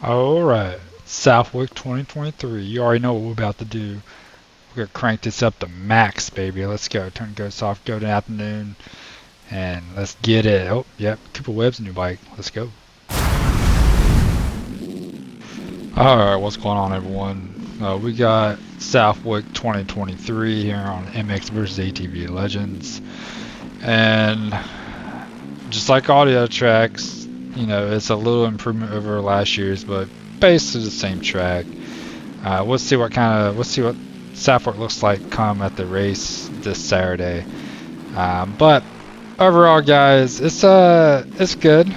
Alright, Southwick 2023. You already know what we're about to do. We're gonna crank this up to max, baby. Let's go. Turn go soft, go to afternoon, and let's get it. Oh, yep, Cooper Webb's new bike. Let's go. Alright, what's going on, everyone? We got Southwick 2023 here on MX vs ATV Legends, and just like all the other tracks, it's a little improvement over last year's, but basically the same track. Let's see what Southwick looks like come at the race this Saturday. But overall, guys, it's good.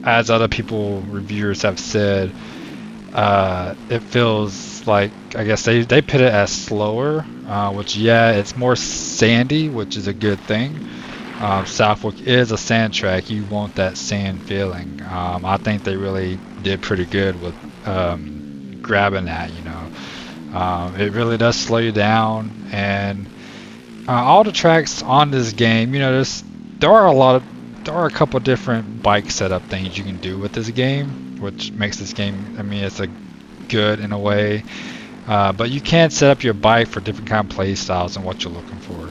As other reviewers have said, it feels like, I guess they put it as slower, which, yeah, it's more sandy, which is a good thing. Southwick is a sand track. You want that sand feeling. I think they really did pretty good with grabbing that. It really does slow you down, and all the tracks on this game, there are a couple different bike setup things you can do with this game, which makes this game, I mean, it's a good in a way, but you can set up your bike for different kind of play styles and what you're looking for.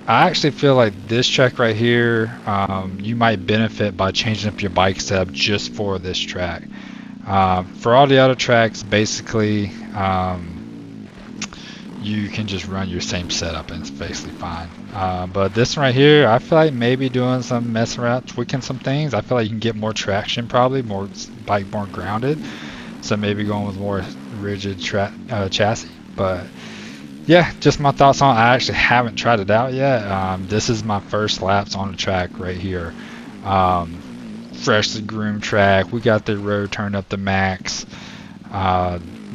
I actually feel like this track right here, you might benefit by changing up your bike setup just for this track. For all the other tracks, basically, you can just run your same setup and it's basically fine. But this one right here, I feel like maybe doing some messing around, tweaking some things. I feel like you can get more traction, probably more bike, more grounded. So maybe going with more rigid chassis. But yeah, just my thoughts on it. I actually haven't tried it out yet. This is my first laps on the track right here. Freshly groomed track. We got the road turned up to max.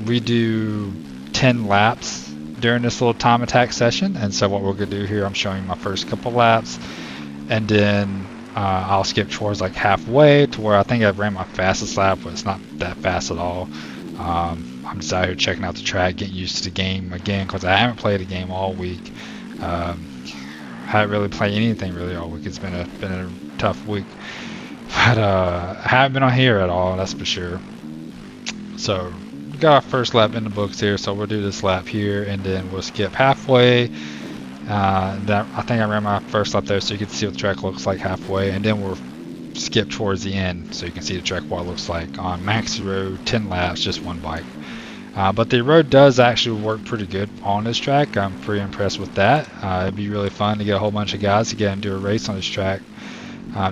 We do 10 laps during this little time attack session, and so what we're gonna do here, I'm showing you my first couple laps, and then I'll skip towards like halfway to where I think I ran my fastest lap, but it's not that fast at all. I'm just out here checking out the track, getting used to the game again, because I haven't played a game all week. Haven't really played anything really all week. It's been a tough week, but I haven't been on here at all, that's for sure. So we got our first lap in the books here, so we'll do this lap here, and then we'll skip halfway. I think I ran my first lap there, so you can see what the track looks like halfway, and then we'll skip towards the end, so you can see the track what it looks like on Maxi Road, 10 laps, just one bike. But the road does actually work pretty good on this track. I'm pretty impressed with that. It'd be really fun to get a whole bunch of guys together and do a race on this track.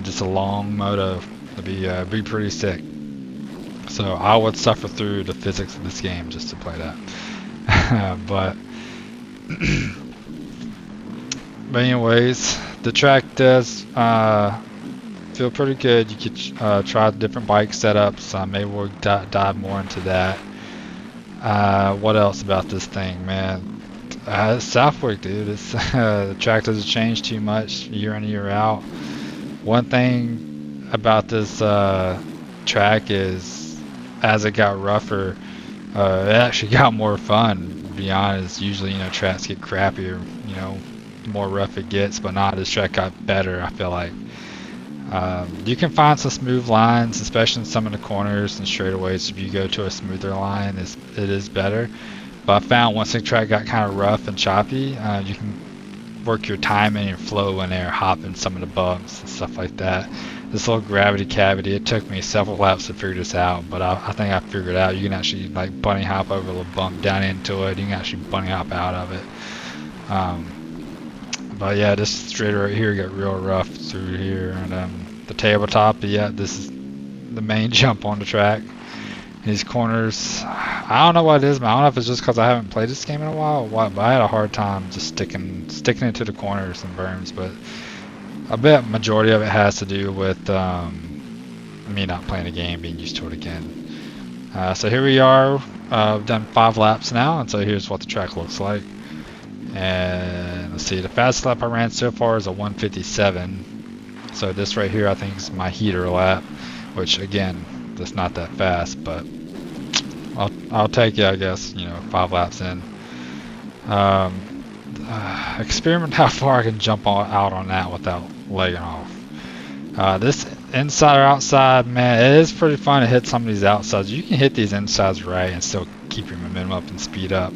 Just a long moto. It'd be pretty sick. So I would suffer through the physics of this game just to play that. but anyways, the track does feel pretty good. You could try different bike setups. Maybe we'll dive more into that. What else about this thing, man? Southwick, dude. The track doesn't change too much year in and year out. One thing about this track is, as it got rougher, it actually got more fun. To be honest, usually tracks get crappier. The more rough it gets, but not. This track got better. I feel like you can find some smooth lines, especially in some of the corners and straightaways. If you go to a smoother line, it is better. But I found once the track got kind of rough and choppy, you can work your timing and flow in there, hopping some of the bumps and stuff like that. This little gravity cavity, it took me several laps to figure this out, but I think I figured it out. You can actually like bunny hop over a little bump down into it. You can actually bunny hop out of it. But yeah, this straight right here got real rough through here, and the tabletop. But yeah, this is the main jump on the track. These corners, I don't know what it is, man. I don't know if it's just because I haven't played this game in a while or what, but I had a hard time just sticking it to the corners and berms. But I bet majority of it has to do with me not playing the game, being used to it again. So here we are. We've done 5 laps now, and so here's what the track looks like. And let's see, the fastest lap I ran so far is a 1:57. So this right here I think is my heater lap, which again, that's not that fast, but I'll take it, I guess, 5 laps in. Experiment how far I can jump out on that without legging off. This inside or outside, man, it is pretty fun to hit some of these outsides. You can hit these insides right and still keep your momentum up and speed up.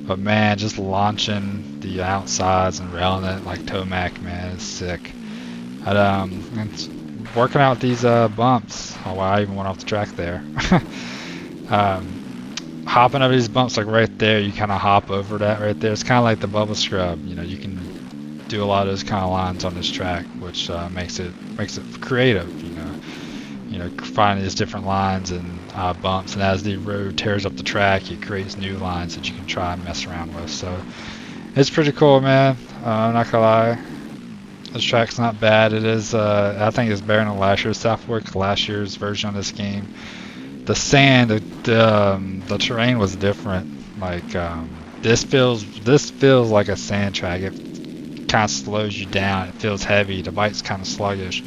But man, just launching the outsides and railing it like Tomac, man, is sick. And working out these bumps. Oh wow, I even went off the track there. Hopping over these bumps like right there, you kind of hop over that right there. It's kind of like the bubble scrub. You know, you can do a lot of those kind of lines on this track, which makes it creative. You know, finding these different lines and bumps, and as the road tears up the track, it creates new lines that you can try and mess around with. So it's pretty cool, man. I'm not gonna lie. This track's not bad. It is. I think it's better than last year's Southwick, last year's version of this game. The sand, the terrain was different. Like this feels like a sand track. It kind of slows you down. It feels heavy. The bike's kind of sluggish.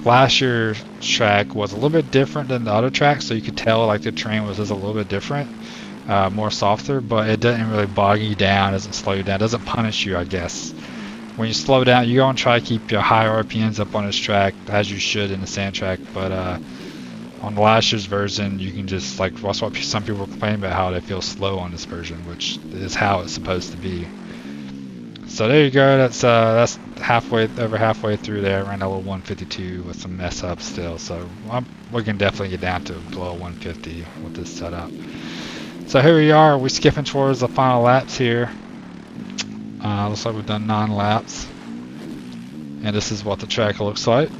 Last year's track was a little bit different than the other tracks, so you could tell like the terrain was just a little bit different, more softer. But it doesn't really bog you down. Doesn't slow you down. Doesn't punish you, I guess. When you slow down, you're gonna try to keep your high RPMs up on this track as you should in the sand track, but on the last year's version, you can just like that's what some people complain about how they feel slow on this version, which is how it's supposed to be. So there you go. That's over halfway through there. Ran a little 152 with some mess ups still, so we can definitely get down to below 150 with this setup. So here we are. We're skipping towards the final laps here. Looks like we've done 9 laps, and this is what the track looks like.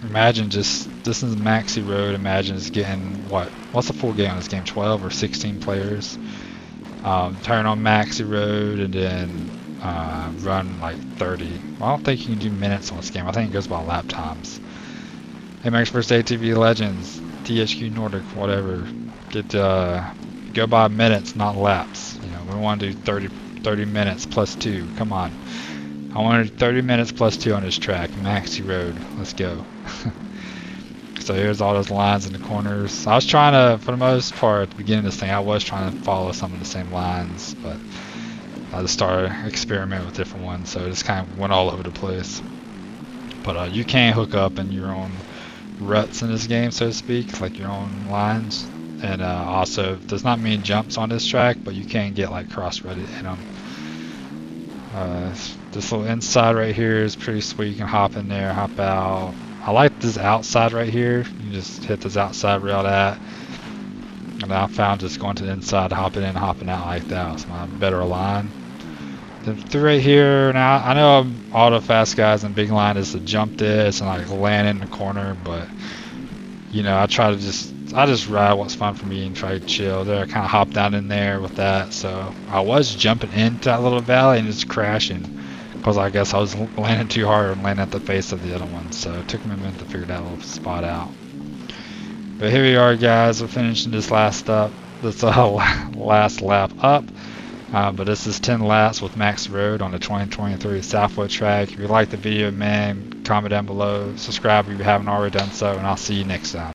Imagine this is Maxi Road. Imagine it's getting what's the full game on this game? 12 or 16 players. Turn on Maxi Road and then run like 30. Well, I don't think you can do minutes on this game. I think it goes by lap times. MX vs ATV Legends, THQ Nordic, whatever. Go by minutes, not laps. You know, we want to do 30 minutes plus 2. Come on. I wanted 30 minutes plus 2 on this track, Maxi Road. Let's go. So here's all those lines in the corners. I was trying to, for the most part, at the beginning of this thing, I was trying to follow some of the same lines, but I just started experimenting with different ones, so it just kind of went all over the place. But you can hook up in your own ruts in this game, so to speak, like your own lines. And also, there's not many jumps on this track, but you can get like cross-rutted in them. This little inside right here is pretty sweet. You can hop in there, hop out. I like this outside right here. You just hit this outside rail that. And I found just going to the inside, hopping in, hopping out like that was my better line. Then through right here, now I know all the fast guys in big line is to jump this and like land in the corner, but you know, I just ride what's fun for me and try to chill there. I kind of hop down in there with that, so I was jumping into that little valley and just crashing because I guess I was landing too hard and landing at the face of the other one, so it took me a minute to figure that little spot out. But here we are, guys. We're finishing this last lap up. But this is 10 laps with Max Road on the 2023 Southwick track. If you like the video, man, comment down below, subscribe if you haven't already done so, and I'll see you next time.